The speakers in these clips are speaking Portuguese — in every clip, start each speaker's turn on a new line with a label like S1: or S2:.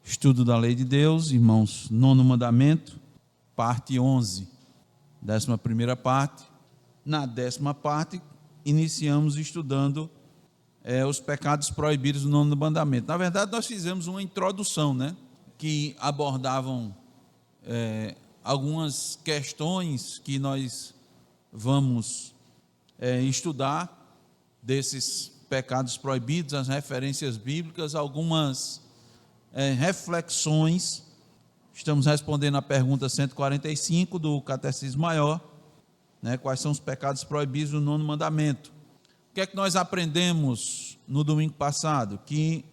S1: Estudo da Lei de Deus, irmãos, nono mandamento, parte 11, 11ª parte. Na 10ª parte, iniciamos estudando os pecados proibidos do nono mandamento. Na verdade, nós fizemos uma introdução, que abordavam algumas questões que nós vamos estudar desses pecados proibidos, as referências bíblicas, algumas reflexões. Estamos respondendo a pergunta 145 do Catecismo Maior, quais são os pecados proibidos do nono mandamento. O que é que nós aprendemos no domingo passado? Que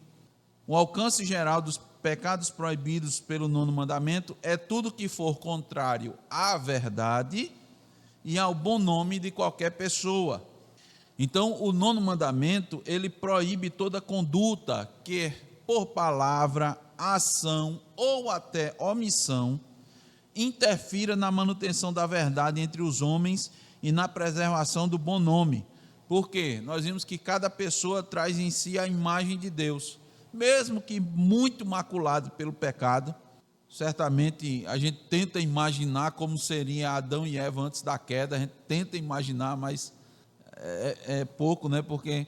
S1: o alcance geral dos pecados proibidos pelo nono mandamento é tudo que for contrário à verdade e ao bom nome de qualquer pessoa. Então, o nono mandamento, ele proíbe toda conduta que, por palavra, ação ou até omissão, interfira na manutenção da verdade entre os homens e na preservação do bom nome. Porque nós vimos que cada pessoa traz em si a imagem de Deus, mesmo que muito maculado pelo pecado. Certamente a gente tenta imaginar como seria Adão e Eva antes da queda, a gente tenta imaginar, mas é pouco, Porque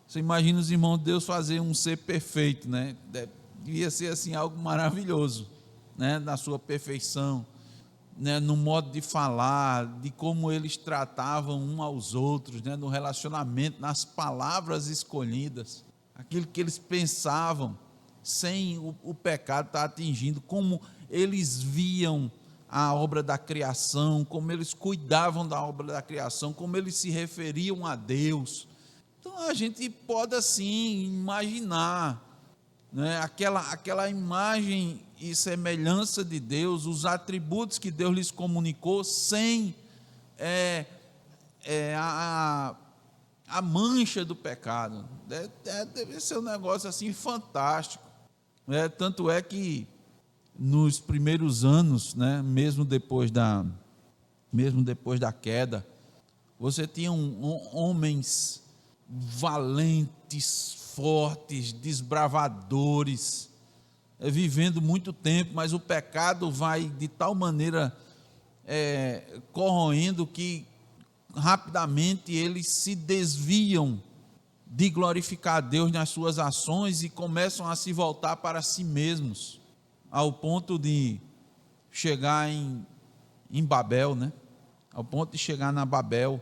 S1: você imagina os irmãos de Deus fazer um ser perfeito, Devia ser assim algo maravilhoso, na sua perfeição, no modo de falar, de como eles tratavam uns aos outros, no relacionamento, nas palavras escolhidas, aquilo que eles pensavam, sem o pecado estar atingindo, como eles viam a obra da criação, como eles cuidavam da obra da criação, como eles se referiam a Deus. Então a gente pode assim imaginar, aquela imagem e semelhança de Deus, os atributos que Deus lhes comunicou, sem a mancha do pecado. Deve ser um negócio assim fantástico. Tanto é que nos primeiros anos, mesmo depois da queda, você tinha homens valentes, fortes, desbravadores, vivendo muito tempo, mas o pecado vai de tal maneira corroendo que rapidamente eles se desviam de glorificar a Deus nas suas ações e começam a se voltar para si mesmos, ao ponto de chegar em Babel, ao ponto de chegar na Babel,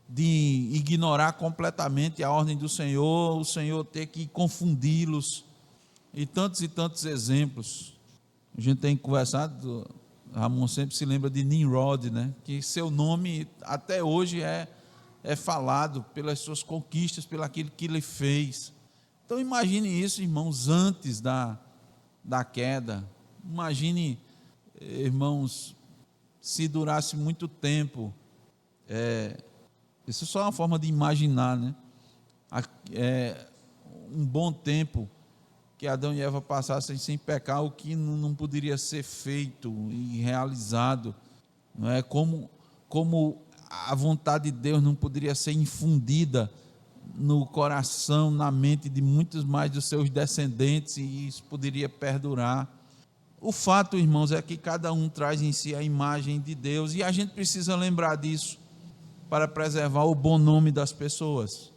S1: de ignorar completamente a ordem do Senhor, o Senhor ter que confundi-los, e tantos exemplos. A gente tem conversado, Ramon sempre se lembra de Nimrod, que seu nome até hoje é falado pelas suas conquistas, pelo aquilo que ele fez. Então imagine isso, irmãos, antes da queda. Imagine, irmãos, se durasse muito tempo. Isso é só uma forma de imaginar, um bom tempo que Adão e Eva passassem sem pecar, o que não poderia ser feito e realizado, como a vontade de Deus não poderia ser infundida no coração, na mente de muitos mais dos seus descendentes, e isso poderia perdurar. O fato, irmãos, é que cada um traz em si a imagem de Deus, e a gente precisa lembrar disso para preservar o bom nome das pessoas.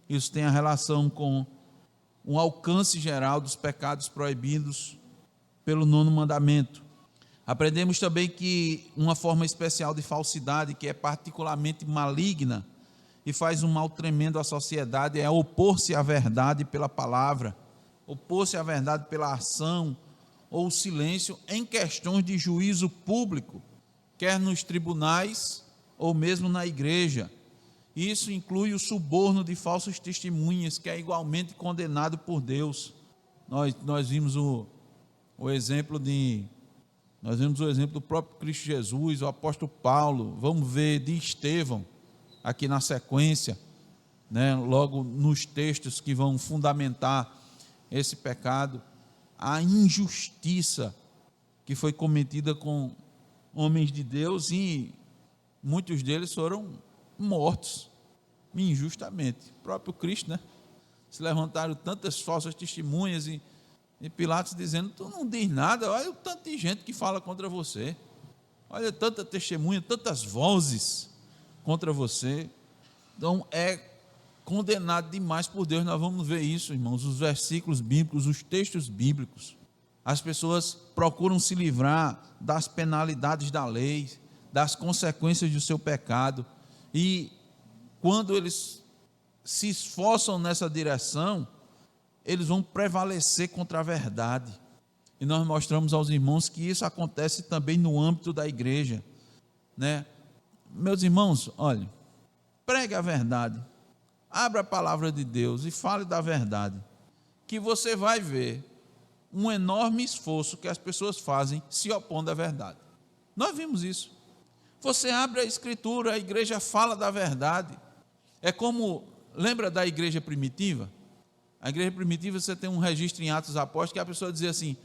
S1: Isso tem a relação com um alcance geral dos pecados proibidos pelo nono mandamento. Aprendemos também que uma forma especial de falsidade, que é particularmente maligna e faz um mal tremendo à sociedade, é opor-se à verdade pela palavra, opor-se à verdade pela ação ou silêncio em questões de juízo público, quer nos tribunais ou mesmo na igreja. Isso inclui o suborno de falsos testemunhas, que é igualmente condenado por Deus. Nós vimos o exemplo do próprio Cristo Jesus, o apóstolo Paulo. Vamos ver de Estevão aqui na sequência, logo nos textos que vão fundamentar esse pecado, a injustiça que foi cometida com homens de Deus, e muitos deles foram mortos injustamente. O próprio Cristo, se levantaram tantas falsas testemunhas, e E Pilatos dizendo: tu não diz nada, olha o tanto de gente que fala contra você, olha tanta testemunha, tantas vozes contra você. Então é condenado demais por Deus. Nós vamos ver isso, irmãos, os versículos bíblicos, os textos bíblicos. As pessoas procuram se livrar das penalidades da lei, das consequências do seu pecado, e quando eles se esforçam nessa direção, eles vão prevalecer contra a verdade. E nós mostramos aos irmãos que isso acontece também no âmbito da igreja, né? Meus irmãos, olhem, pregue a verdade, abra a palavra de Deus e fale da verdade, que você vai ver um enorme esforço que as pessoas fazem se opondo à verdade. Nós vimos isso. Você abre a Escritura, a igreja fala da verdade. É como, lembra da igreja primitiva? A igreja primitiva, você tem um registro em Atos Apóstolos que a pessoa dizia assim: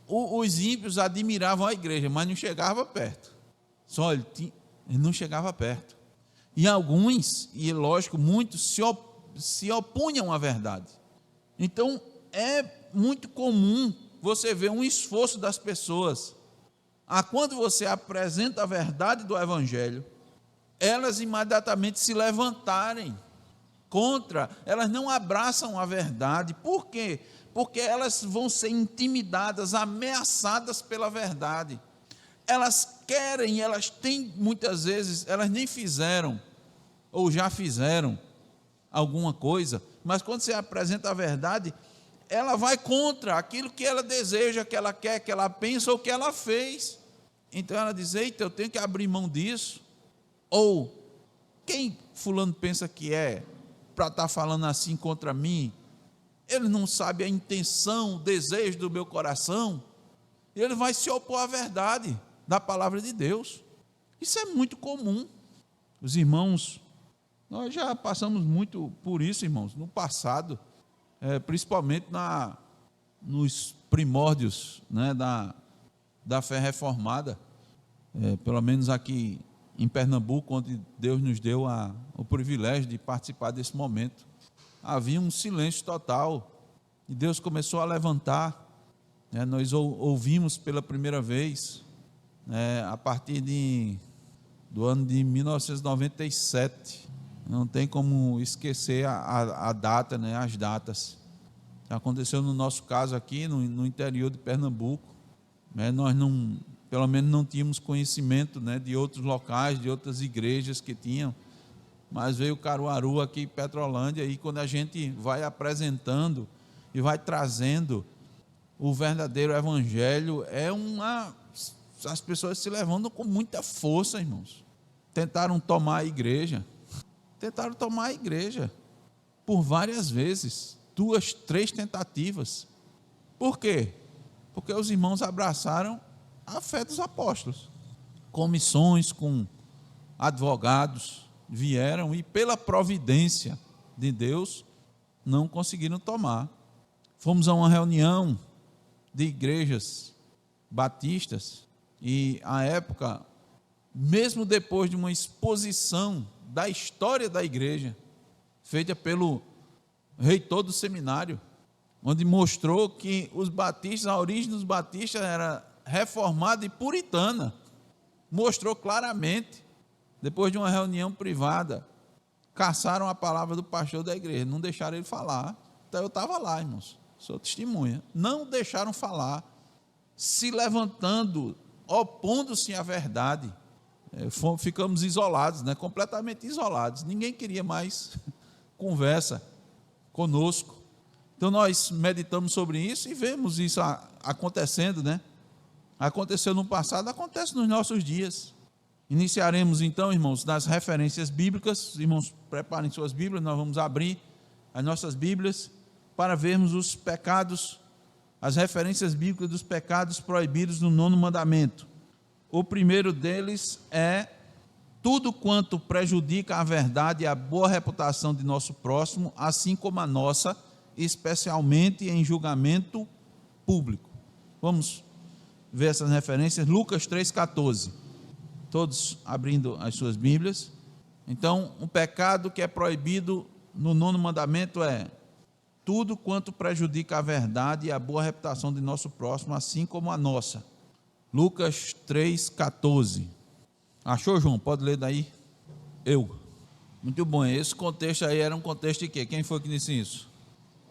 S1: os ímpios admiravam a igreja, mas não chegava perto. Só ele não chegava perto. E alguns, e lógico, muitos se opunham à verdade. Então, é muito comum você ver um esforço das pessoas a quando você apresenta a verdade do Evangelho, elas imediatamente se levantarem contra, elas não abraçam a verdade. Por quê? Porque elas vão ser intimidadas, ameaçadas pela verdade. Elas querem, elas têm, muitas vezes, elas nem fizeram, ou já fizeram alguma coisa, mas quando você apresenta a verdade, ela vai contra aquilo que ela deseja, que ela quer, que ela pensa ou que ela fez. Então ela diz: eita, eu tenho que abrir mão disso. Ou, quem fulano pensa que é para estar falando assim contra mim? Ele não sabe a intenção, o desejo do meu coração. Ele vai se opor à verdade da palavra de Deus. Isso é muito comum. Os irmãos, nós já passamos muito por isso, irmãos, no passado, principalmente nos primórdios, né, da fé reformada, pelo menos aqui em Pernambuco, onde Deus nos deu o privilégio de participar desse momento. Havia um silêncio total, e Deus começou a levantar, né, nós ouvimos pela primeira vez, a partir do ano de 1997, não tem como esquecer a data, né, as datas. Aconteceu no nosso caso aqui, no interior de Pernambuco, né, nós pelo menos não tínhamos conhecimento, né, de outros locais, de outras igrejas que tinham, mas veio Caruaru aqui em Petrolândia, e quando a gente vai apresentando e vai trazendo o verdadeiro evangelho, as pessoas se levantam com muita força, irmãos. Tentaram tomar a igreja por várias vezes, 2, 3 tentativas. Por quê? Porque os irmãos abraçaram a fé dos apóstolos. Comissões com advogados vieram e, pela providência de Deus, não conseguiram tomar. Fomos a uma reunião de igrejas batistas e, à época, mesmo depois de uma exposição da história da igreja, feita pelo reitor do seminário, onde mostrou que os batistas, a origem dos batistas era reformada e puritana, mostrou claramente. Depois de uma reunião privada, caçaram a palavra do pastor da igreja, não deixaram ele falar. Então eu estava lá, irmãos, sou testemunha, não deixaram falar, se levantando, opondo-se à verdade. Ficamos isolados, né? Completamente isolados, ninguém queria mais conversa conosco. Então nós meditamos sobre isso e vemos isso acontecendo, né? Aconteceu no passado, acontece nos nossos dias. Iniciaremos então, irmãos, nas referências bíblicas. Os irmãos, preparem suas Bíblias, nós vamos abrir as nossas Bíblias para vermos os pecados, as referências bíblicas dos pecados proibidos no 9º mandamento. O primeiro deles é: tudo quanto prejudica a verdade e a boa reputação de nosso próximo, assim como a nossa, especialmente em julgamento público. Vamos ver essas referências. Lucas 3,14. Todos abrindo as suas Bíblias. Então, um pecado que é proibido no 9º mandamento é tudo quanto prejudica a verdade e a boa reputação de nosso próximo, assim como a nossa. Lucas 3,14. Achou, João? Pode ler daí? Eu. Muito bom. Esse contexto aí era um contexto de quê? Quem foi que disse isso?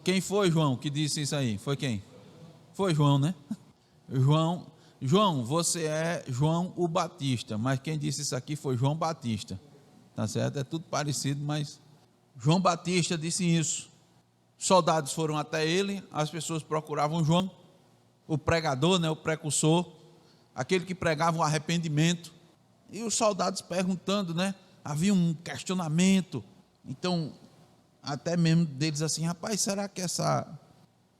S1: Quem foi, João, que disse isso aí? Foi quem? Foi João, né? João, você é João o Batista, mas quem disse isso aqui foi João Batista. Tá certo? É tudo parecido, mas João Batista disse isso. Soldados foram até ele, as pessoas procuravam João, o pregador, né, o precursor, aquele que pregava o arrependimento, e os soldados perguntando, né, havia um questionamento, então, até mesmo deles assim, rapaz, será que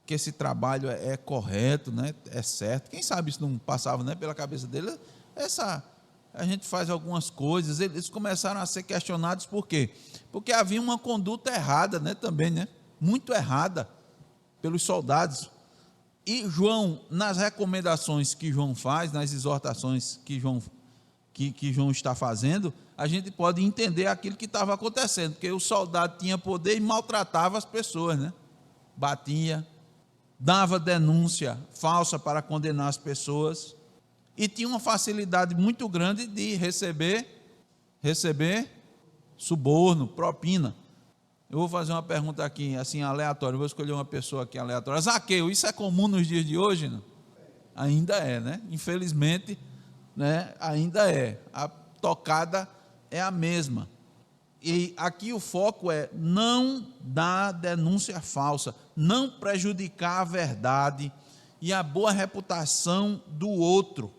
S1: esse trabalho é correto, né, é certo? Quem sabe isso não passava, né, pela cabeça dele? A gente faz algumas coisas, eles começaram a ser questionados, por quê? Porque havia uma conduta errada, né, também, né, muito errada pelos soldados. E João, nas recomendações que João faz, nas exortações que João está fazendo, a gente pode entender aquilo que estava acontecendo, porque o soldado tinha poder e maltratava as pessoas, né? Batia, dava denúncia falsa para condenar as pessoas, e tinha uma facilidade muito grande de receber suborno, propina. Eu vou fazer uma pergunta aqui, assim, aleatória, vou escolher uma pessoa aqui aleatória. Zaqueu, isso é comum nos dias de hoje? Não? Ainda é, né? Infelizmente, né? Ainda é. A tocada é a mesma. E aqui o foco é não dar denúncia falsa, não prejudicar a verdade e a boa reputação do outro,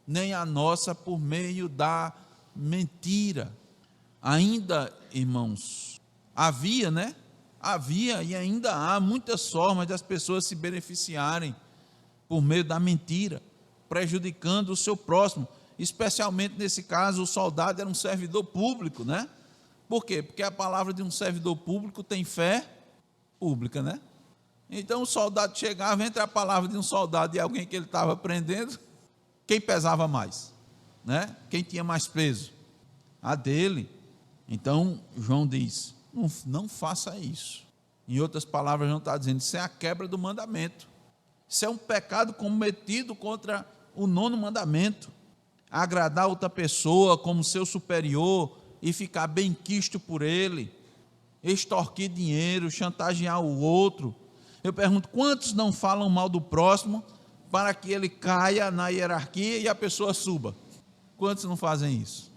S1: nem a nossa por meio da mentira. Ainda, irmãos, havia, né? Havia e ainda há muitas formas das pessoas se beneficiarem por meio da mentira, prejudicando o seu próximo. Especialmente nesse caso, o soldado era um servidor público, né? Por quê? Porque a palavra de um servidor público tem fé pública, né? Então o soldado chegava, entre a palavra de um soldado e alguém que ele estava prendendo, quem pesava mais, né? Quem tinha mais peso? A dele. Então João diz: não faça isso. Em outras palavras, João está dizendo, isso é a quebra do mandamento. Isso é um pecado cometido contra o 9º mandamento. Agradar outra pessoa como seu superior e ficar bem quisto por ele, extorquir dinheiro, chantagear o outro. Eu pergunto, quantos não falam mal do próximo para que ele caia na hierarquia e a pessoa suba? Quantos não fazem isso?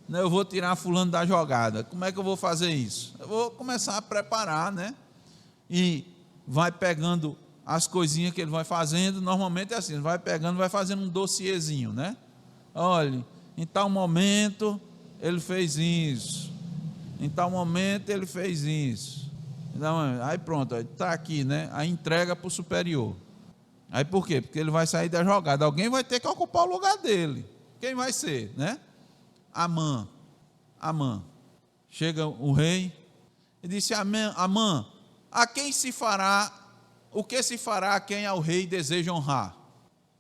S1: Eu vou tirar fulano da jogada, como é que eu vou fazer isso? Eu vou começar a preparar, né? E vai pegando as coisinhas que ele vai fazendo, normalmente é assim, vai pegando, vai fazendo um dossiezinho, né? Olha, em tal momento ele fez isso, em tal momento ele fez isso, então, aí pronto, está aqui, né? Aí entrega para o superior. Aí por quê? Porque ele vai sair da jogada, alguém vai ter que ocupar o lugar dele. Quem vai ser, né? Amã. Chega o rei e disse: Amã, a quem se fará, o que se fará a quem ao rei deseja honrar?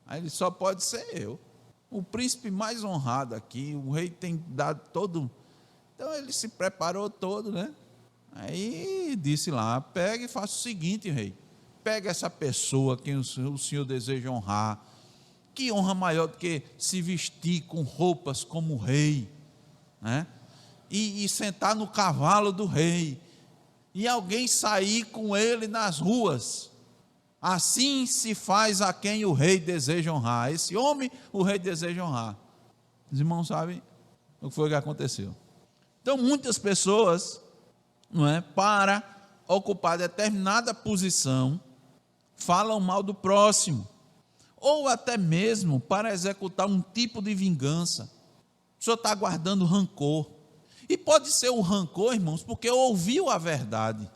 S1: Aí ele: só pode ser eu, o príncipe mais honrado aqui, o rei tem dado todo. Então ele se preparou todo, né? Aí disse lá: pega e faça o seguinte, rei, pega essa pessoa quem o senhor deseja honrar. Que honra maior do que se vestir com roupas como o rei, né? E sentar no cavalo do rei, e alguém sair com ele nas ruas. Assim se faz a quem o rei deseja honrar. Esse homem o rei deseja honrar. Os irmãos sabem o que foi que aconteceu. Então muitas pessoas, não é, para ocupar determinada posição, falam mal do próximo, ou até mesmo para executar um tipo de vingança. O senhor está guardando rancor, e pode ser o rancor, irmãos, porque ouviu a verdade.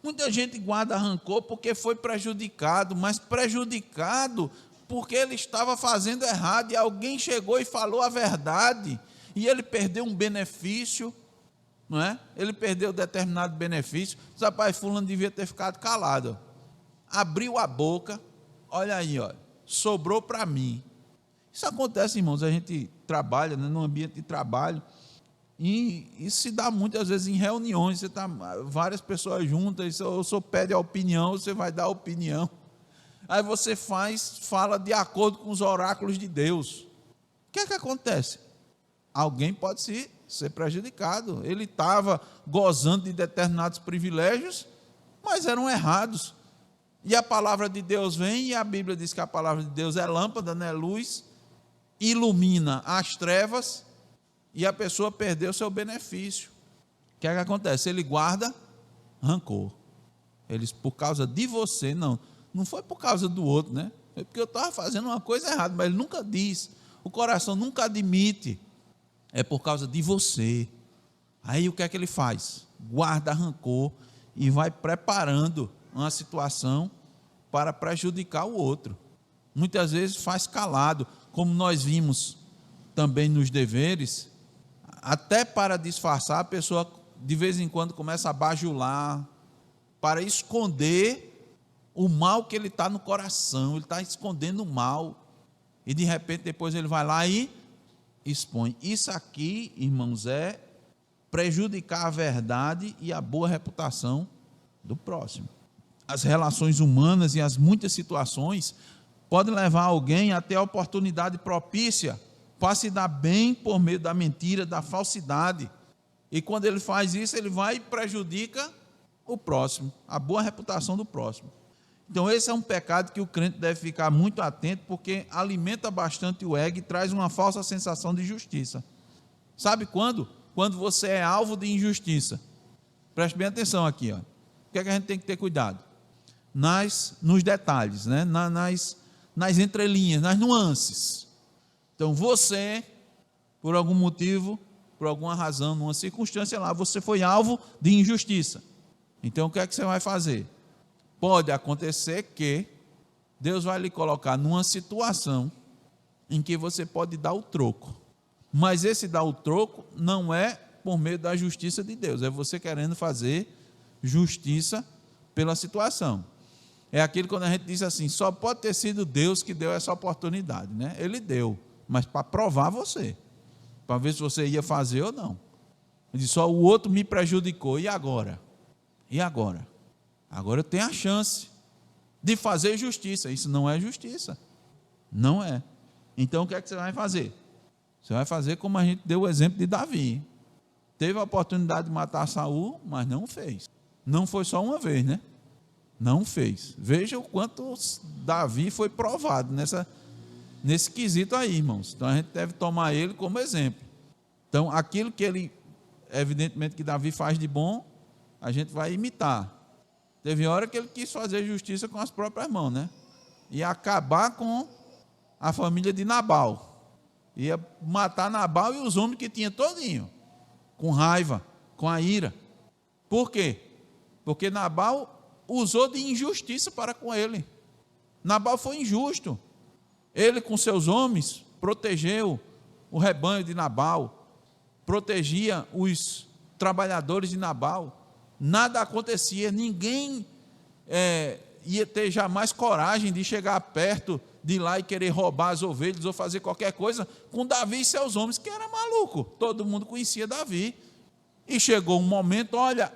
S1: Muita gente guarda rancor porque foi prejudicado, mas prejudicado porque ele estava fazendo errado, e alguém chegou e falou a verdade, e ele perdeu um benefício, não é? Ele perdeu determinado benefício. Rapaz, fulano devia ter ficado calado, abriu a boca, olha aí, olha, sobrou para mim. Isso acontece, irmãos, a gente trabalha, né, no ambiente de trabalho, E isso se dá muitas vezes em reuniões, você está várias pessoas juntas, o senhor pede a opinião, você vai dar a opinião. Aí você fala de acordo com os oráculos de Deus. O que é que acontece? Alguém pode ser prejudicado. Ele estava gozando de determinados privilégios, mas eram errados. E a palavra de Deus vem, e a Bíblia diz que a palavra de Deus é lâmpada, né, luz, ilumina as trevas, e a pessoa perdeu seu benefício. O que é que acontece? Ele guarda rancor. Eles, por causa de você, não foi por causa do outro, né? Foi porque eu estava fazendo uma coisa errada, mas ele nunca diz, o coração nunca admite, é por causa de você. Aí o que é que ele faz? Guarda rancor e vai preparando uma situação para prejudicar o outro. Muitas vezes faz calado, como nós vimos também nos deveres, até para disfarçar, a pessoa de vez em quando começa a bajular, para esconder o mal que ele está no coração, ele está escondendo o mal, e de repente depois ele vai lá e expõe. Isso aqui, irmãos, é prejudicar a verdade e a boa reputação do próximo. As relações humanas e as muitas situações podem levar alguém até a oportunidade propícia para se dar bem por meio da mentira, da falsidade. E quando ele faz isso, ele vai e prejudica o próximo, a boa reputação do próximo. Então esse é um pecado que o crente deve ficar muito atento, porque alimenta bastante o ego e traz uma falsa sensação de justiça. Sabe quando? Quando você é alvo de injustiça. Preste bem atenção aqui, ó. O que é que a gente tem que ter cuidado? Nos detalhes, né? nas entrelinhas, nas nuances. Então você, por algum motivo, por alguma razão, numa circunstância lá, você foi alvo de injustiça. Então o que é que você vai fazer? Pode acontecer que Deus vai lhe colocar numa situação em que você pode dar o troco. Mas esse dar o troco não é por meio da justiça de Deus, é você querendo fazer justiça pela situação. É aquilo quando a gente diz assim, só pode ter sido Deus que deu essa oportunidade, né? Ele deu, mas para provar você, para ver se você ia fazer ou não. Ele disse, só o outro me prejudicou, e agora? E agora? Agora eu tenho a chance de fazer justiça. Isso não é justiça, não é. Então o que é que você vai fazer? Você vai fazer como a gente deu o exemplo de Davi. Teve a oportunidade de matar Saul, mas não fez. Não foi só uma vez, né? Não fez. Veja o quanto Davi foi provado nesse quesito aí, irmãos. Então a gente deve tomar ele como exemplo. Então aquilo que ele, evidentemente que Davi faz de bom, a gente vai imitar. Teve hora que ele quis fazer justiça com as próprias mãos, né? Ia acabar com a família de Nabal. Ia matar Nabal e os homens que tinha todinho, com raiva, com a ira. Por quê? Porque Nabal usou de injustiça para com ele. Nabal foi injusto. Ele com seus homens protegeu o rebanho de Nabal, protegia os trabalhadores de Nabal. Nada acontecia, ninguém ia ter jamais coragem de chegar perto, de ir lá e querer roubar as ovelhas ou fazer qualquer coisa com Davi e seus homens, que era maluco. Todo mundo conhecia Davi. E chegou um momento, olha,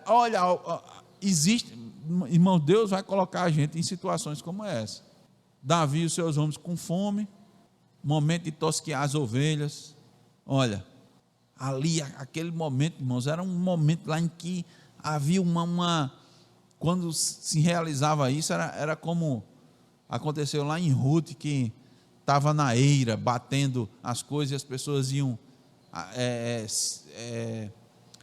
S1: existe, irmão, Deus vai colocar a gente em situações como essa. Davi e os seus homens com fome, momento de tosquear as ovelhas. Olha, ali, aquele momento, irmãos, era um momento lá em que havia quando se realizava isso, era como aconteceu lá em Ruth, que estava na eira, batendo as coisas, e as pessoas iam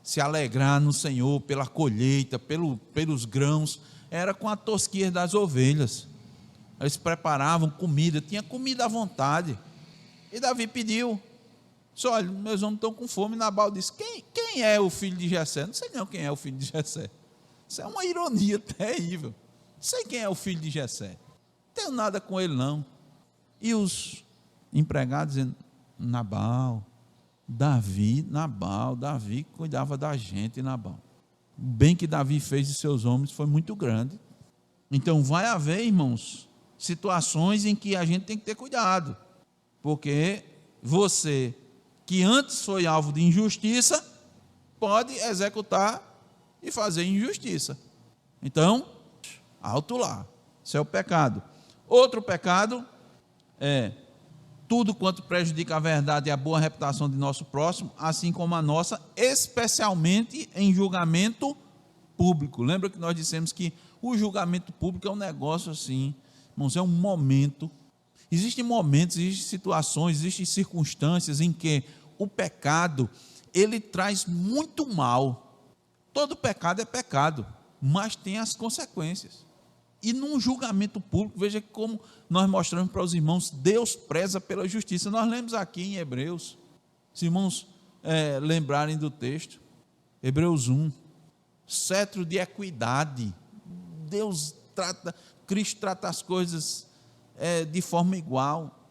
S1: se alegrar no Senhor pela colheita, pelos grãos. Era com a tosquia das ovelhas. Eles preparavam comida, tinha comida à vontade. E Davi pediu, disse, olha, meus homens estão com fome. Nabal disse, quem é o filho de Jessé? Não sei não quem é o filho de Jessé. Isso é uma ironia terrível. Não sei quem é o filho de Jessé. Não tenho nada com ele não. E os empregados dizendo, Davi cuidava da gente, Nabal. O bem que Davi fez de seus homens foi muito grande. Então vai haver, irmãos, situações em que a gente tem que ter cuidado. Porque você, que antes foi alvo de injustiça, pode executar e fazer injustiça. Então, alto lá. Isso é o pecado. Outro pecado é tudo quanto prejudica a verdade e a boa reputação de nosso próximo, assim como a nossa, especialmente em julgamento público. Lembra que nós dissemos que o julgamento público é um negócio assim, irmãos, é um momento. Existem momentos, existem situações, existem circunstâncias em que o pecado, ele traz muito mal. Todo pecado é pecado, mas tem as consequências. E num julgamento público, veja como nós mostramos para os irmãos, Deus preza pela justiça. Nós lemos aqui em Hebreus, se irmãos lembrarem do texto, Hebreus 1, cetro de equidade. Cristo trata as coisas de forma igual.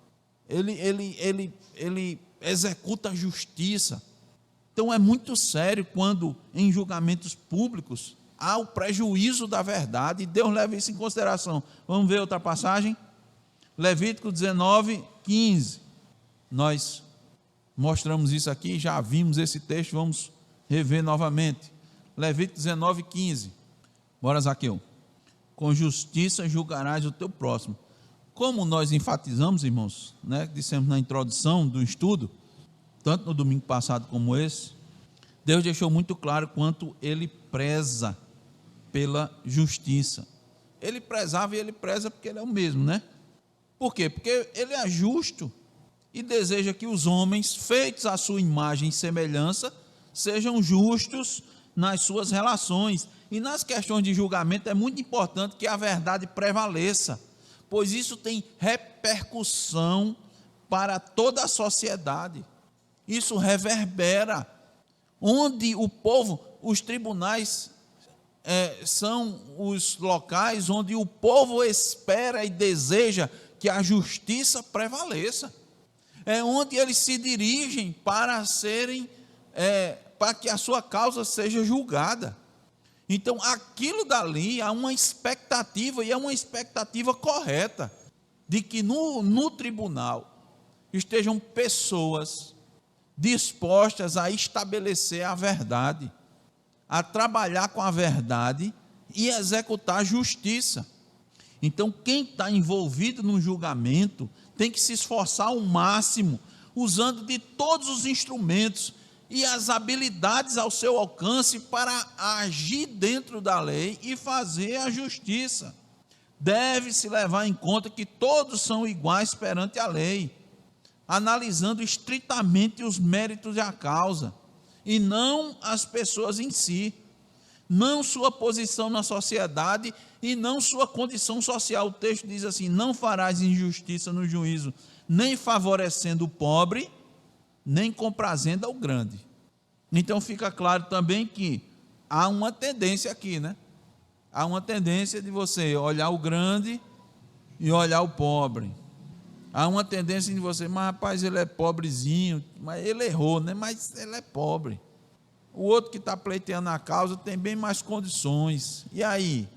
S1: Ele executa a justiça. Então é muito sério quando em julgamentos públicos há o prejuízo da verdade, e Deus leva isso em consideração. Vamos ver outra passagem? Levítico 19, 15. Nós mostramos isso aqui, já vimos esse texto, vamos rever novamente. Levítico 19, 15. Bora, Zaqueu. Com justiça julgarás o teu próximo. Como nós enfatizamos, irmãos, dissemos na introdução do estudo, tanto no domingo passado como esse, Deus deixou muito claro quanto Ele preza pela justiça. Ele prezava e Ele preza porque Ele é o mesmo, né? Por quê? Porque Ele é justo e deseja que os homens, feitos à sua imagem e semelhança, sejam justos nas suas relações. E nas questões de julgamento é muito importante que a verdade prevaleça, pois isso tem repercussão para toda a sociedade. Isso reverbera. Onde o povo, os tribunais são os locais onde o povo espera e deseja que a justiça prevaleça. É onde eles se dirigem para que a sua causa seja julgada. Então, aquilo dali há uma expectativa, e é uma expectativa correta, de que no tribunal estejam pessoas dispostas a estabelecer a verdade, a trabalhar com a verdade e executar a justiça. Então, quem está envolvido no julgamento tem que se esforçar ao máximo, usando de todos os instrumentos e as habilidades ao seu alcance para agir dentro da lei e fazer a justiça. Deve-se levar em conta que todos são iguais perante a lei, analisando estritamente os méritos da causa, e não as pessoas em si, não sua posição na sociedade e não sua condição social. O texto diz assim: não farás injustiça no juízo, nem favorecendo o pobre, nem comprazendo ao grande. Então fica claro também que há uma tendência aqui, Há uma tendência de você olhar o grande e olhar o pobre. Há uma tendência de você, mas rapaz, ele é pobrezinho, mas ele errou, mas ele é pobre. O outro que está pleiteando a causa tem bem mais condições. E aí?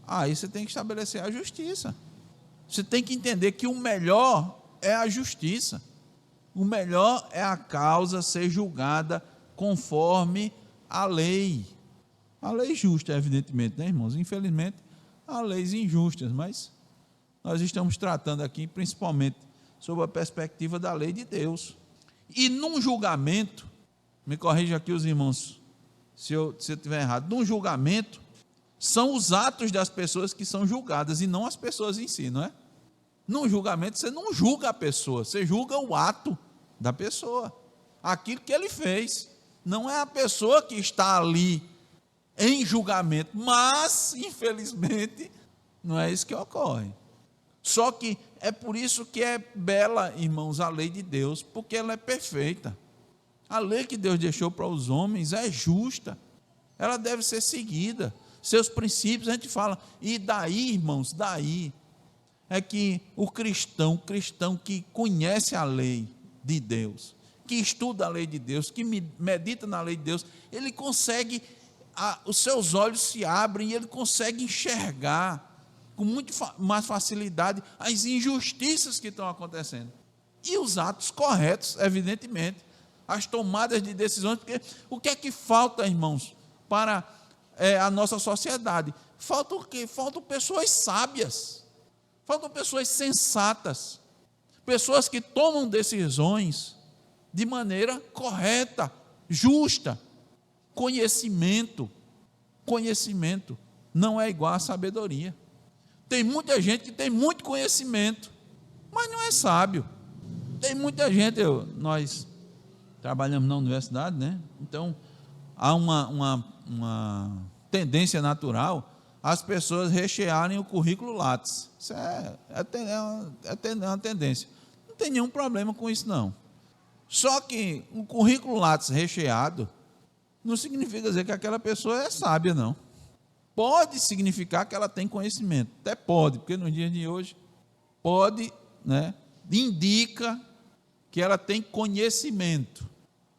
S1: Aí você tem que estabelecer a justiça. Você tem que entender que o melhor é a justiça. O melhor é a causa ser julgada conforme a lei. A lei justa, evidentemente, irmãos? Infelizmente, há leis injustas, mas nós estamos tratando aqui principalmente sob a perspectiva da lei de Deus. E num julgamento, me corrija aqui os irmãos, se eu estiver errado, num julgamento, são os atos das pessoas que são julgadas e não as pessoas em si, não é? Num julgamento você não julga a pessoa, você julga o ato da pessoa, aquilo que ele fez. Não é a pessoa que está ali em julgamento, mas, infelizmente, não é isso que ocorre. Só que é por isso que é bela, irmãos, a lei de Deus, porque ela é perfeita. A lei que Deus deixou para os homens é justa, ela deve ser seguida. Seus princípios, a gente fala, e daí, irmãos, daí é que o cristão que conhece a lei de Deus, que estuda a lei de Deus, que medita na lei de Deus, ele consegue, os seus olhos se abrem e ele consegue enxergar com muito mais facilidade as injustiças que estão acontecendo. E os atos corretos, evidentemente. as tomadas de decisões, porque o que é que falta, irmãos, para a nossa sociedade? Falta o quê? Faltam pessoas sábias, faltam pessoas sensatas, pessoas que tomam decisões de maneira correta, justa. Conhecimento não é igual a sabedoria. Tem muita gente que tem muito conhecimento, mas não é sábio. Tem muita gente, nós trabalhamos na universidade, né? Então, há uma tendência natural as pessoas rechearem o currículo Lattes. Isso é uma tendência. Não tem nenhum problema com isso, não. Só que um currículo Lattes recheado não significa dizer que aquela pessoa é sábia, não. Pode significar que ela tem conhecimento, até pode, porque nos dias de hoje pode, né, indica que ela tem conhecimento,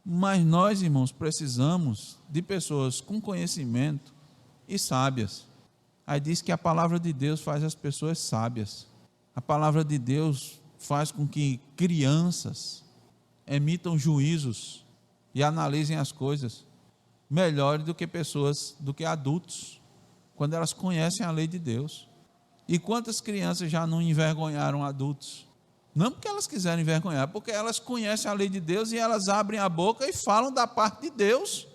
S1: mas nós, irmãos, precisamos de pessoas com conhecimento e sábias. Aí diz que a palavra de Deus faz as pessoas sábias, a palavra de Deus faz com que crianças emitam juízos e analisem as coisas melhores do que adultos, quando elas conhecem a lei de Deus. E quantas crianças já não envergonharam adultos? Não porque elas quiserem envergonhar, porque elas conhecem a lei de Deus e elas abrem a boca e falam da parte de Deus.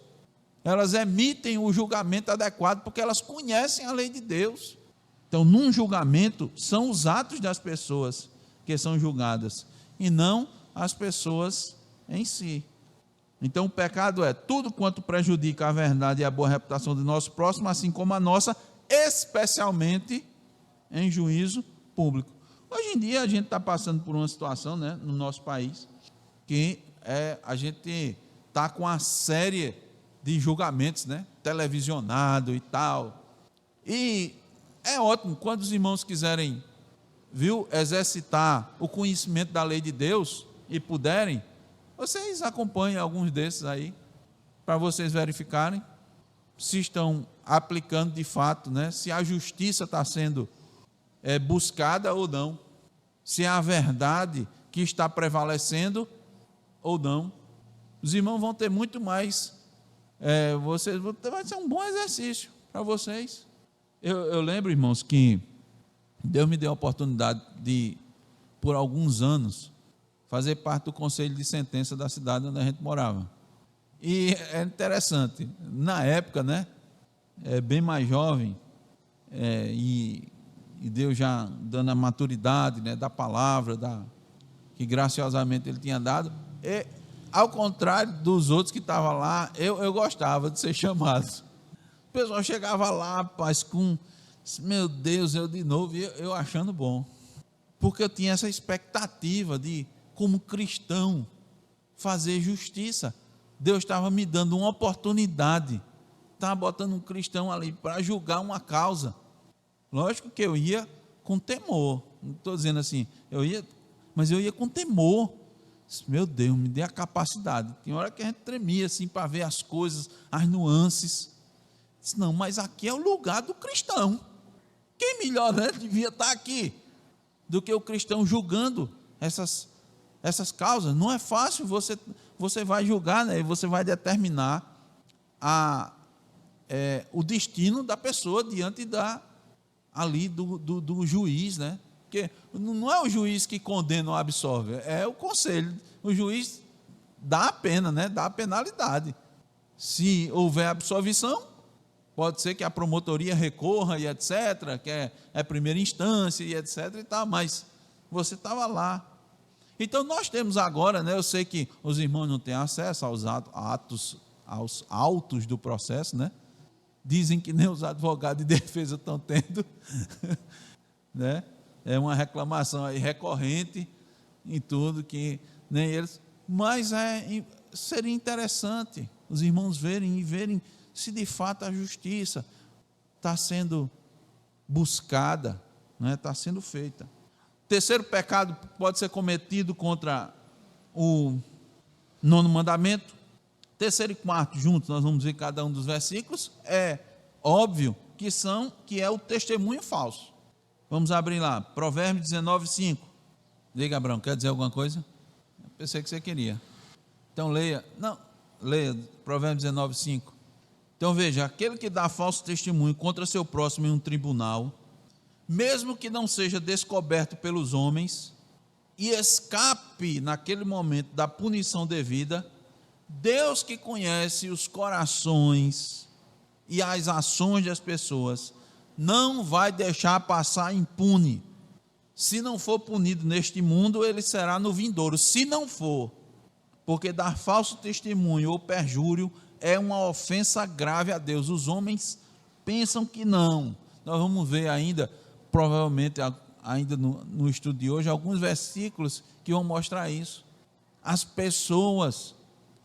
S1: Elas emitem o julgamento adequado porque elas conhecem a lei de Deus. Então, num julgamento, são os atos das pessoas que são julgadas e não as pessoas em si. Então, o pecado é tudo quanto prejudica a verdade e a boa reputação do nosso próximo, assim como a nossa, especialmente em juízo público. Hoje em dia, a gente está passando por uma situação, né, no nosso país, que a gente está com uma série de julgamentos, né, televisionado e tal. E é ótimo, quando os irmãos quiserem, exercitar o conhecimento da lei de Deus e puderem, vocês acompanhem alguns desses aí, para vocês verificarem se estão aplicando de fato, né? Se a justiça está sendo buscada ou não, se é a verdade que está prevalecendo ou não. Os irmãos vão ter muito mais, vai ser um bom exercício para vocês. Eu lembro, irmãos, que Deus me deu a oportunidade de, por alguns anos, fazer parte do conselho de sentença da cidade onde a gente morava. E é interessante, na época, né, bem mais jovem, e Deus já dando a maturidade, né, da palavra, que graciosamente Ele tinha dado, ao contrário dos outros que estavam lá, eu gostava de ser chamado. O pessoal chegava lá, rapaz, meu Deus, eu de novo, eu achando bom, porque eu tinha essa expectativa de, como cristão, fazer justiça. Deus estava me dando uma oportunidade, estava botando um cristão ali para julgar uma causa. Lógico que eu ia com temor, não estou dizendo assim, mas eu ia com temor. Meu Deus, me dê a capacidade. Tem hora que a gente tremia assim para ver as coisas, as nuances. Disse, não, mas aqui é o lugar do cristão. Quem melhor, né, devia estar aqui do que o cristão julgando essas causas? Não é fácil, você vai julgar, né? Você vai determinar o destino da pessoa diante do juiz, né? Porque não é o juiz que condena ou absolve, é o conselho. O juiz dá a pena, né? Dá a penalidade. Se houver absolvição, pode ser que a promotoria recorra e etc., que é primeira instância e etc. e tal, mas você estava lá. Então nós temos agora, né, eu sei que os irmãos não têm acesso aos autos do processo, né? Dizem que nem os advogados de defesa estão tendo, né? É uma reclamação aí recorrente em tudo, que nem eles, mas seria interessante os irmãos verem se de fato a justiça está sendo buscada, né? Está sendo feita. Terceiro pecado pode ser cometido contra o 9º mandamento. Terceiro e quarto juntos, nós vamos ver cada um dos versículos. É óbvio que é o testemunho falso. Vamos abrir lá, Provérbios 19:5. Diga, Abraão, quer dizer alguma coisa? Eu pensei que você queria. Então leia Provérbios 19, 5. Então veja, aquele que dá falso testemunho contra seu próximo em um tribunal, mesmo que não seja descoberto pelos homens, e escape naquele momento da punição devida, Deus que conhece os corações e as ações das pessoas, não vai deixar passar impune. Se não for punido neste mundo, ele será no vindouro. Se não for, porque dar falso testemunho ou perjúrio é uma ofensa grave a Deus. Os homens pensam que não. Nós vamos ver ainda, provavelmente ainda no estudo de hoje, alguns versículos que vão mostrar isso. As pessoas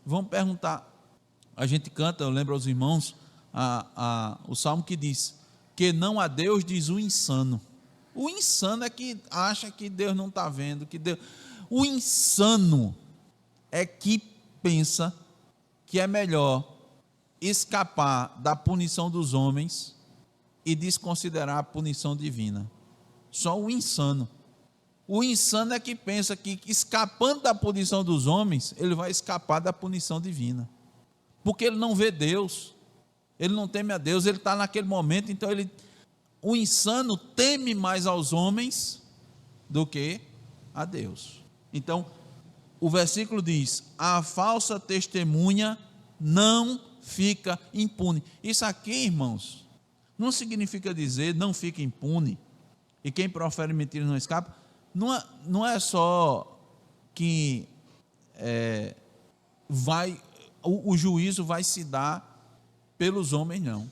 S1: vão perguntar, a gente canta, eu lembro aos irmãos, o salmo que diz, que não a Deus diz o insano. O insano é que acha que Deus não está vendo, o insano é que pensa que é melhor escapar da punição dos homens e desconsiderar a punição divina. Só o insano. O insano é que pensa que escapando da punição dos homens, ele vai escapar da punição divina. Porque ele não vê Deus, ele não teme a Deus, ele está naquele momento, então o insano teme mais aos homens do que a Deus. Então, o versículo diz, a falsa testemunha não fica impune. Isso aqui, irmãos, não significa dizer não fica impune, e quem profere mentira não escapa. Não é só que o juízo vai se dar pelos homens, não.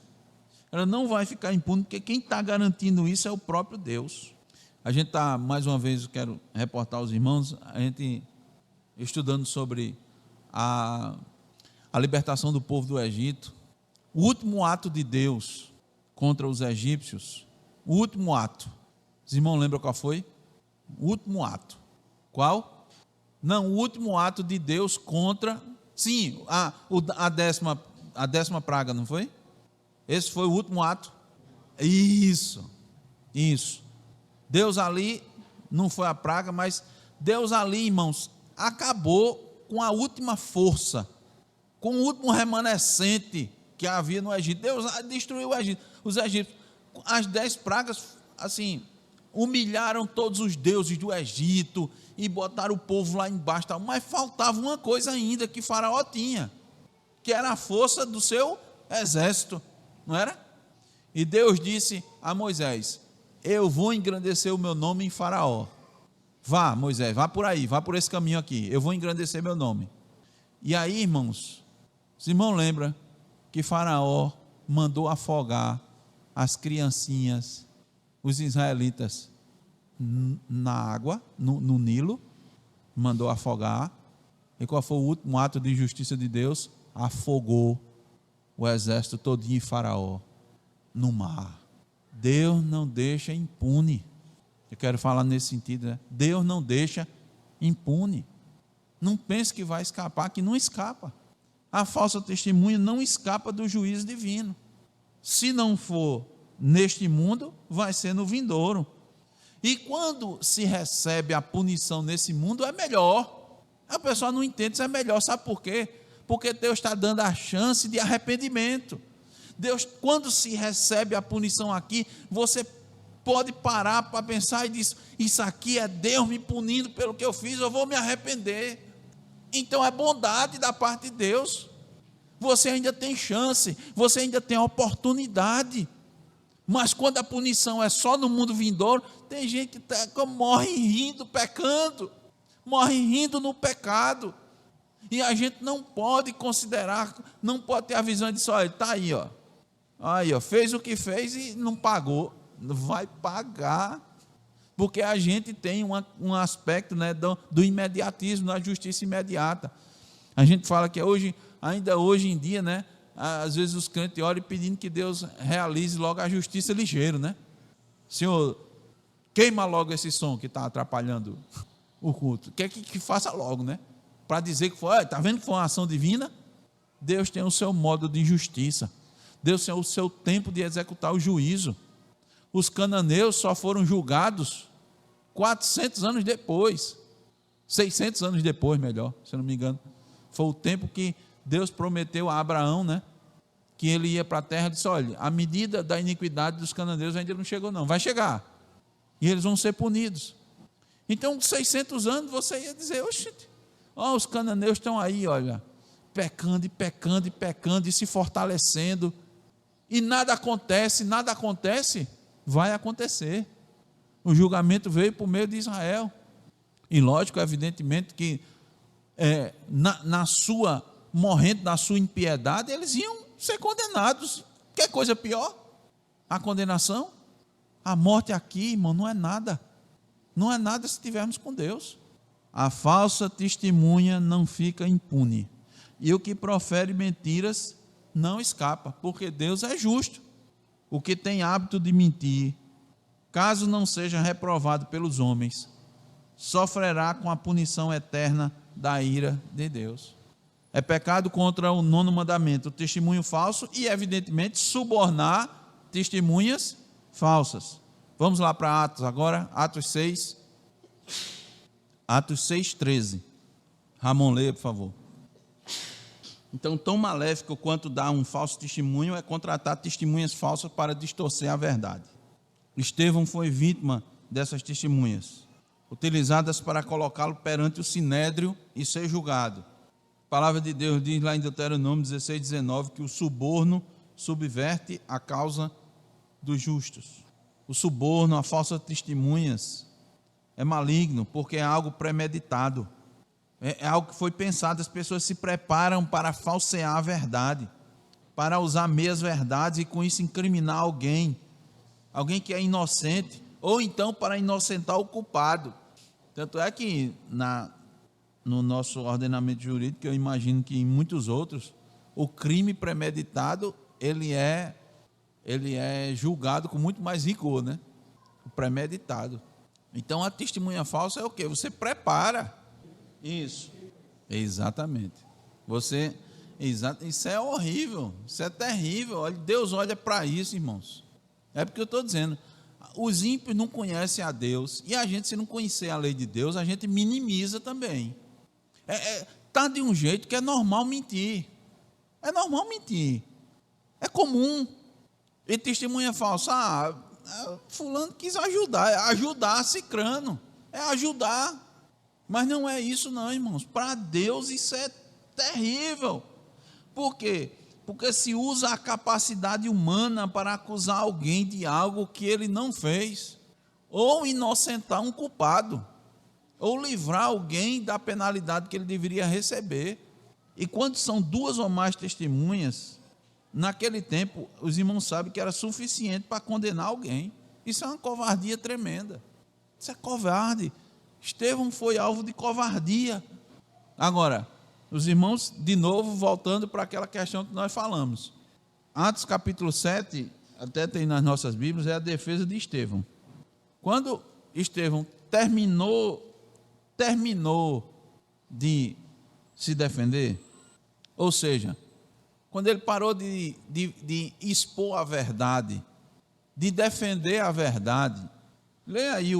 S1: Ela não vai ficar impune, porque quem está garantindo isso é o próprio Deus. A gente está, mais uma vez, eu quero reportar aos irmãos, a gente estudando sobre a libertação do povo do Egito, o último ato de Deus contra os egípcios, o último ato, os irmãos lembram qual foi? O último ato, qual? Não, o último ato de Deus contra, sim, a décima praga, não foi? Esse foi o último ato, isso, Deus ali, não foi a praga, mas Deus ali, irmãos, acabou com a última força, com o último remanescente que havia no Egito. Deus destruiu o Egito, os egípcios. As 10 pragas, assim, humilharam todos os deuses do Egito e botaram o povo lá embaixo, mas faltava uma coisa ainda que Faraó tinha, que era a força do seu exército, não era? E Deus disse a Moisés, eu vou engrandecer o meu nome em Faraó. Vá, Moisés, vá por aí, vá por esse caminho aqui, eu vou engrandecer meu nome. E aí, irmãos, os irmãos lembram que Faraó mandou afogar as criancinhas, os israelitas, na água, no Nilo, mandou afogar. E qual foi o último ato de justiça de Deus? Afogou o exército todinho em Faraó, no mar. Deus não deixa impune. Eu quero falar nesse sentido, né? Deus não deixa impune. Não pense que vai escapar, que não escapa. A falsa testemunha não escapa do juízo divino. Se não for neste mundo, vai ser no vindouro. E quando se recebe a punição nesse mundo, é melhor. A pessoa não entende se é melhor, sabe por quê? Porque Deus está dando a chance de arrependimento. Deus, quando se recebe a punição aqui, você pode parar para pensar e dizer, isso aqui é Deus me punindo pelo que eu fiz, eu vou me arrepender. Então é bondade da parte de Deus. Você ainda tem chance, você ainda tem oportunidade. Mas quando a punição é só no mundo vindouro, tem gente que morre rindo, pecando, morre rindo no pecado. E a gente não pode considerar, não pode ter a visão de só, olha, está aí, ó. Aí, ó, fez o que fez e não pagou. Vai pagar, porque a gente tem um aspecto, né, do imediatismo, da justiça imediata. A gente fala que ainda hoje em dia, né, às vezes os crentes oram pedindo que Deus realize logo a justiça ligeiro, né? Senhor, queima logo esse som que está atrapalhando o culto. Quer que faça logo, né? Para dizer que foi, está vendo que foi uma ação divina? Deus tem o seu modo de justiça. Deus tem o seu tempo de executar o juízo. Os cananeus só foram julgados 400 anos depois, 600 anos depois, melhor, se eu não me engano. Foi o tempo que Deus prometeu a Abraão, né? Que ele ia para a terra e disse: olha, a medida da iniquidade dos cananeus ainda não chegou não, vai chegar. E eles vão ser punidos. Então, 600 anos você ia dizer: oxe, ó, os cananeus estão aí, olha, pecando e pecando e pecando e se fortalecendo. E nada acontece, vai acontecer. O julgamento veio por meio de Israel. E lógico, evidentemente, que morrendo na sua impiedade, eles iam ser condenados. Quer coisa pior? A condenação? A morte aqui, irmão, não é nada. Não é nada se estivermos com Deus. A falsa testemunha não fica impune. E o que profere mentiras não escapa, porque Deus é justo. O que tem hábito de mentir, caso não seja reprovado pelos homens, sofrerá com a punição eterna da ira de Deus. É pecado contra o 9º mandamento, o testemunho falso e, evidentemente, subornar testemunhas falsas. Vamos lá para Atos agora, Atos 6. Atos 6:13. Ramon, leia, por favor. Então, tão maléfico quanto dar um falso testemunho é contratar testemunhas falsas para distorcer a verdade. Estevão foi vítima dessas testemunhas, utilizadas para colocá-lo perante o sinédrio e ser julgado. A palavra de Deus diz lá em Deuteronômio 16:19 que o suborno subverte a causa dos justos. O suborno, a falsas testemunhas, é maligno porque é algo premeditado. É algo que foi pensado, as pessoas se preparam para falsear a verdade, para usar meias verdades e com isso incriminar alguém que é inocente, ou então para inocentar o culpado. Tanto é que no nosso ordenamento jurídico, eu imagino que em muitos outros, o crime premeditado, ele é julgado com muito mais rigor, né? O premeditado. Então a testemunha falsa é o quê? Você prepara. Isso, exatamente. Isso é horrível, isso é terrível. Deus olha para isso, irmãos. É porque eu estou dizendo, os ímpios não conhecem a Deus, e a gente, se não conhecer a lei de Deus, a gente minimiza também. Está de um jeito que é normal mentir. É normal mentir. É comum. E testemunha falsa, fulano quis ajudar cicrano. É ajudar. Mas não é isso não, irmãos. Para Deus isso é terrível. Por quê? Porque se usa a capacidade humana para acusar alguém de algo que ele não fez, ou inocentar um culpado, ou livrar alguém da penalidade que ele deveria receber. E quando são 2 ou mais testemunhas, naquele tempo, os irmãos sabem que era suficiente para condenar alguém. Isso é uma covardia tremenda. Isso é covarde. Estevão foi alvo de covardia. Agora, os irmãos, de novo, voltando para aquela questão que nós falamos. Atos capítulo 7, até tem nas nossas Bíblias, é a defesa de Estevão. Quando Estevão terminou de se defender, ou seja, quando ele parou de expor a verdade, de defender a verdade, leia aí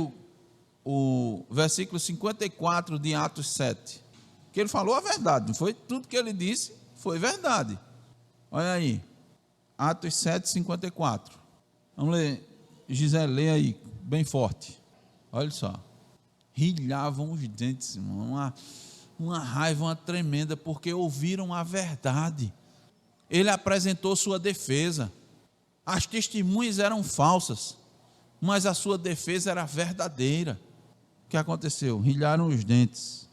S1: o versículo 54 de Atos 7, que ele falou a verdade, não foi tudo que ele disse, foi verdade. Olha aí, Atos 7, 54. Vamos ler, Gisele, lê aí, bem forte. Olha só, rilhavam os dentes, irmão, uma raiva, uma tremenda, porque ouviram a verdade. Ele apresentou sua defesa, as testemunhas eram falsas, mas a sua defesa era verdadeira. O que aconteceu? Rilharam os dentes.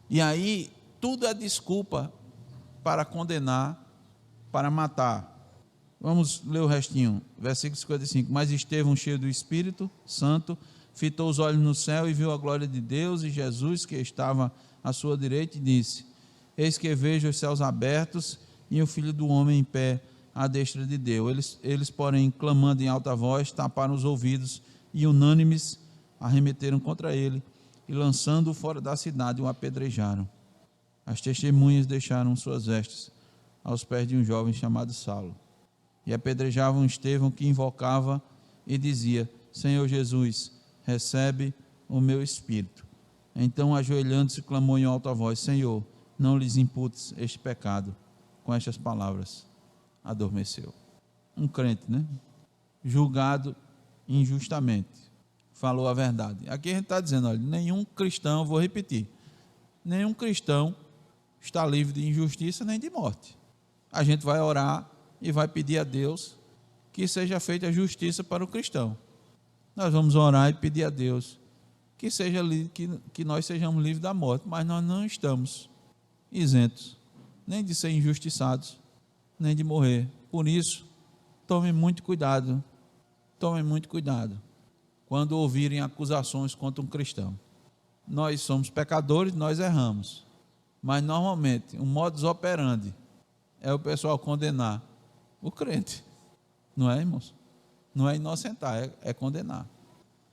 S1: E aí, tudo é desculpa para condenar, para matar. Vamos ler o restinho, versículo 55. Mas Estevão, cheio do Espírito Santo, fitou os olhos no céu e viu a glória de Deus e Jesus, que estava à sua direita, e disse: Eis que vejo os céus abertos e o Filho do Homem em pé à destra de Deus. Eles, porém, clamando em alta voz, taparam os ouvidos e, unânimes, arremeteram contra ele e, lançando-o fora da cidade, o apedrejaram. As testemunhas deixaram suas vestes aos pés de um jovem chamado Saulo e apedrejavam Estevão, que invocava e dizia: Senhor Jesus, recebe o meu espírito. Então, ajoelhando-se, clamou em alta voz: Senhor, não lhes imputes este pecado. Com estas palavras, adormeceu. Um crente, né? Julgado injustamente, falou a verdade. Aqui a gente está dizendo, olha, nenhum cristão, vou repetir, nenhum cristão está livre de injustiça nem de morte. A gente vai orar e vai pedir a Deus que seja feita a justiça para o cristão. Nós vamos orar e pedir a Deus que nós sejamos livres da morte, mas nós não estamos isentos nem de ser injustiçados, nem de morrer. Por isso, tomem muito cuidado quando ouvirem acusações contra um cristão. Nós somos pecadores, nós erramos, mas normalmente o modus operandi é o pessoal condenar o crente, não é, irmãos? Não é inocentar, é condenar.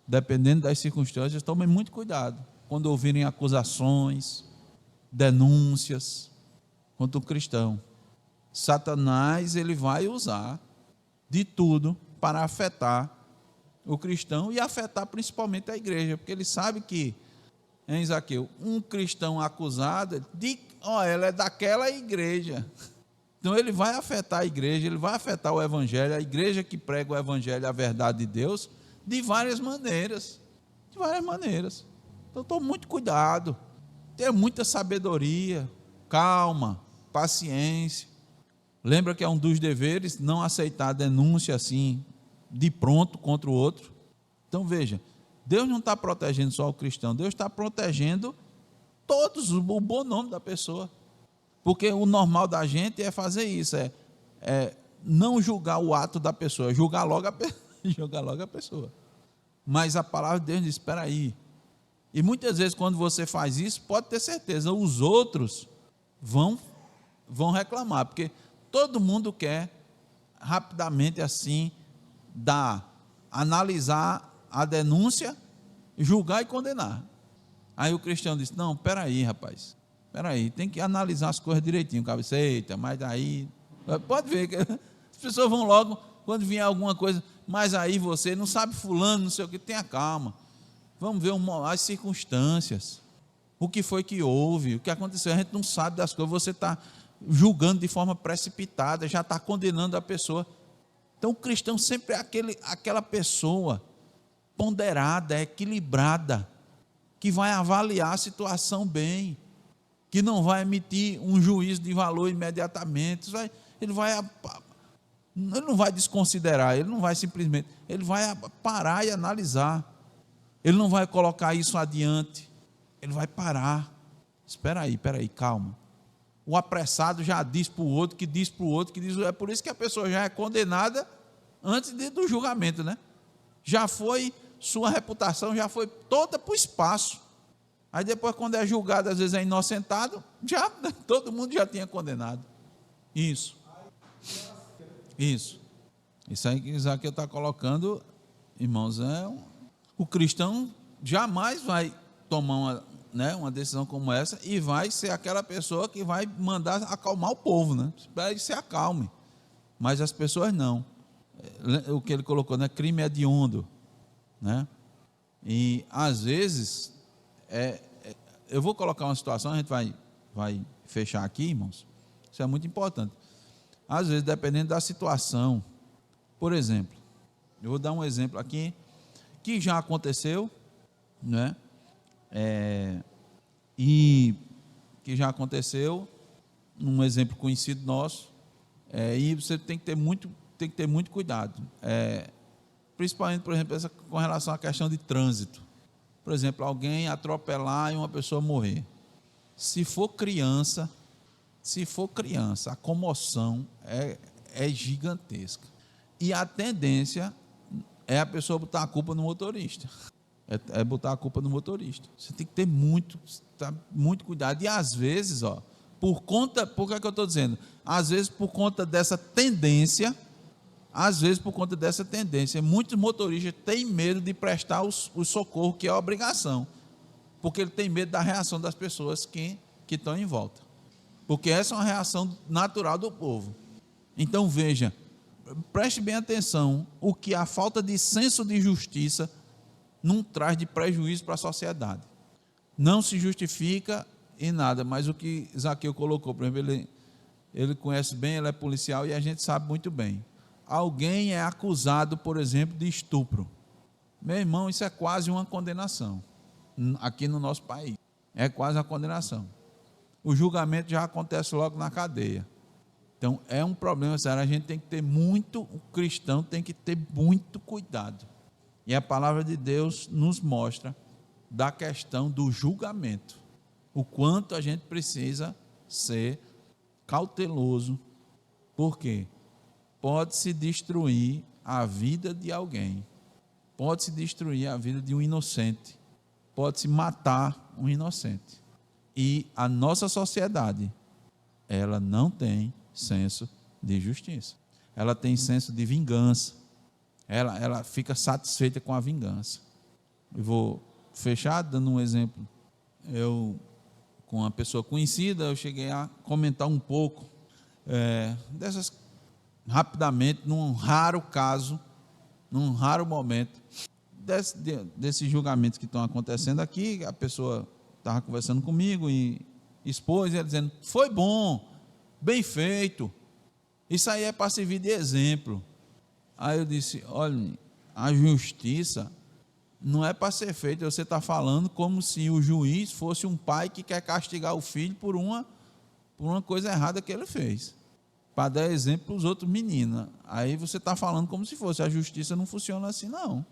S1: Dependendo das circunstâncias, tomem muito cuidado quando ouvirem acusações, denúncias contra o cristão. Satanás, ele vai usar de tudo para afetar o cristão e afetar principalmente a igreja, porque ele sabe que, em Zaqueu, um cristão acusado, ela é daquela igreja. Então ele vai afetar a igreja, ele vai afetar o evangelho, a igreja que prega o evangelho, a verdade de Deus, de várias maneiras. Então tome muito cuidado, tenha muita sabedoria, calma, paciência. Lembra que é um dos deveres não aceitar denúncia assim, de pronto, contra o outro. Então veja, Deus não está protegendo só o cristão, Deus está protegendo todos, o bom nome da pessoa. Porque o normal da gente é fazer isso, é não julgar o ato da pessoa, julgar logo a pessoa. Mas a palavra de Deus diz, espera aí. E muitas vezes quando você faz isso, pode ter certeza, os outros vão reclamar, porque todo mundo quer rapidamente assim analisar a denúncia, julgar e condenar. Aí o cristão diz, não, espera aí, rapaz, tem que analisar as coisas direitinho, cabeceita, mas daí, pode ver que as pessoas vão logo, quando vier alguma coisa, mas aí você não sabe fulano, não sei o que, tenha calma, vamos ver as circunstâncias, o que foi que houve, o que aconteceu, a gente não sabe das coisas, você está julgando de forma precipitada, já está condenando a pessoa. Então o cristão sempre é aquela pessoa ponderada, equilibrada, que vai avaliar a situação bem, que não vai emitir um juízo de valor imediatamente, ele não vai desconsiderar, ele não vai simplesmente, ele vai parar e analisar, ele não vai colocar isso adiante, ele vai parar, espera aí, calma. O apressado já diz para o outro, que diz para o outro, que diz, é por isso que a pessoa já é condenada antes do julgamento, né? Sua reputação já foi toda para o espaço. Aí depois, quando é julgado, às vezes é inocentado, todo mundo já tinha condenado. Isso aí que Zaqueu está colocando, irmãos, o cristão jamais vai tomar uma decisão como essa e vai ser aquela pessoa que vai mandar acalmar o povo, né? Espera que se acalme, mas as pessoas não. O que ele colocou, né? Crime hediondo, né? E às vezes eu vou colocar uma situação, a gente vai fechar aqui, irmãos, isso é muito importante. Às vezes, dependendo da situação, por exemplo, eu vou dar um exemplo aqui que já aconteceu, né? E que já aconteceu, um exemplo conhecido nosso, e você tem que ter muito cuidado, principalmente, por exemplo, com relação à questão de trânsito. Por exemplo, alguém atropelar e uma pessoa morrer. Se for criança, a comoção é gigantesca. E a tendência é a pessoa botar a culpa no motorista. Botar a culpa no motorista. Você tem que ter muito cuidado. E às vezes, por que eu estou dizendo? Às vezes por conta dessa tendência, muitos motoristas têm medo de prestar o socorro, que é a obrigação, porque ele tem medo da reação das pessoas que estão em volta, porque essa é uma reação natural do povo. Então veja, preste bem atenção, o que a falta de senso de justiça não traz de prejuízo para a sociedade. Não se justifica em nada. Mas o que Zaqueu colocou, por exemplo, ele conhece bem, ele é policial e a gente sabe muito bem. Alguém é acusado, por exemplo, de estupro. Meu irmão, isso é quase uma condenação aqui no nosso país. É quase uma condenação. O julgamento já acontece logo na cadeia. Então, é um problema sério. A gente tem que ter muito, o cristão tem que ter muito cuidado. E a palavra de Deus nos mostra da questão do julgamento. O quanto a gente precisa ser cauteloso. Por quê? Pode-se destruir a vida de alguém. Pode-se destruir a vida de um inocente. Pode-se matar um inocente. E a nossa sociedade, ela não tem senso de justiça. Ela tem senso de vingança. Ela fica satisfeita com a vingança. Eu vou fechar dando um exemplo. Com uma pessoa conhecida, eu cheguei a comentar um pouco dessas, rapidamente, num raro caso, num raro momento, desses julgamentos que estão acontecendo aqui. A pessoa estava conversando comigo e expôs, ela dizendo, foi bom, bem feito, isso aí é para servir de exemplo. Aí eu disse, olha, a justiça não é para ser feita, você está falando como se o juiz fosse um pai que quer castigar o filho por uma coisa errada que ele fez, para dar exemplo para os outros meninos. Aí você está falando como se fosse, a justiça não funciona assim, não.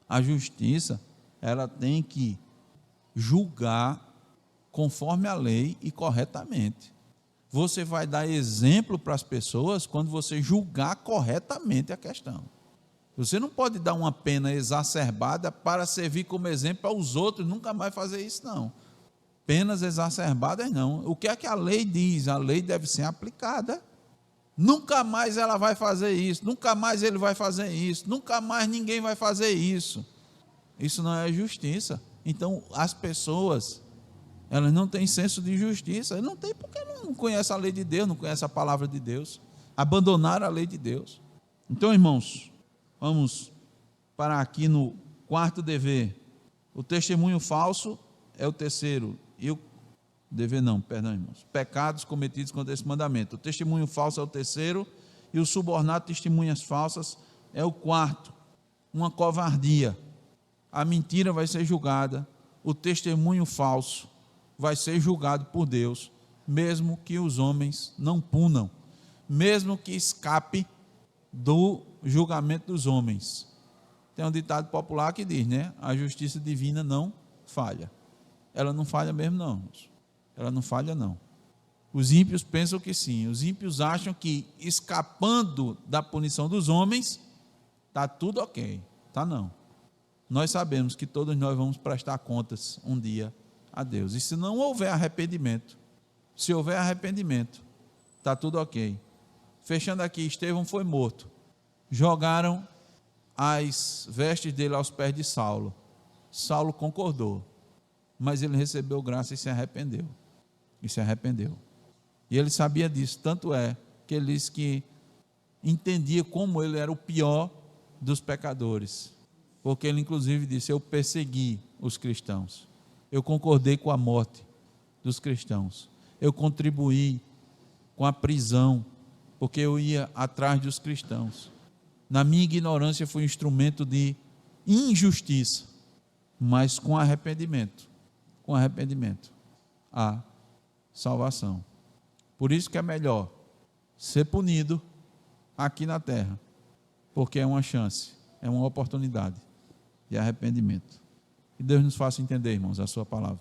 S1: A justiça, ela tem que julgar conforme a lei e corretamente. Você vai dar exemplo para as pessoas quando você julgar corretamente a questão. Você não pode dar uma pena exacerbada para servir como exemplo para os outros nunca mais fazer isso, não. Penas exacerbadas, não. O que é que a lei diz? A lei deve ser aplicada. Nunca mais ela vai fazer isso, nunca mais ele vai fazer isso, nunca mais ninguém vai fazer isso. Isso não é justiça. Então, as pessoas, elas não têm senso de justiça. Não tem porque não conhece a lei de Deus, não conhece a palavra de Deus. Abandonaram a lei de Deus. Então, irmãos, vamos parar aqui no quarto dever. O testemunho falso é o terceiro. E o dever não, perdão, irmãos. Pecados cometidos contra esse mandamento. O testemunho falso é o terceiro. E o subornar testemunhas falsas é o quarto. Uma covardia. A mentira vai ser julgada, o testemunho falso vai ser julgado por Deus, mesmo que os homens não punam, mesmo que escape do julgamento dos homens. Tem um ditado popular que diz, né? A justiça divina não falha. Ela não falha mesmo, não. Ela não falha, não. Os ímpios pensam que sim. Os ímpios acham que, escapando da punição dos homens, está tudo ok. Está não. Nós sabemos que todos nós vamos prestar contas um dia a Deus. E se não houver arrependimento, se houver arrependimento, está tudo ok. Fechando aqui, Estevão foi morto. Jogaram as vestes dele aos pés de Saulo. Saulo concordou, mas ele recebeu graça e se arrependeu. E ele sabia disso, tanto é que ele disse que entendia como ele era o pior dos pecadores. Porque ele inclusive disse, eu persegui os cristãos, eu concordei com a morte dos cristãos, eu contribuí com a prisão, porque eu ia atrás dos cristãos. Na minha ignorância fui instrumento de injustiça, mas com arrependimento, há salvação. Por isso que é melhor ser punido aqui na terra, porque é uma chance, é uma oportunidade de arrependimento. Que Deus nos faça entender, irmãos, a sua palavra.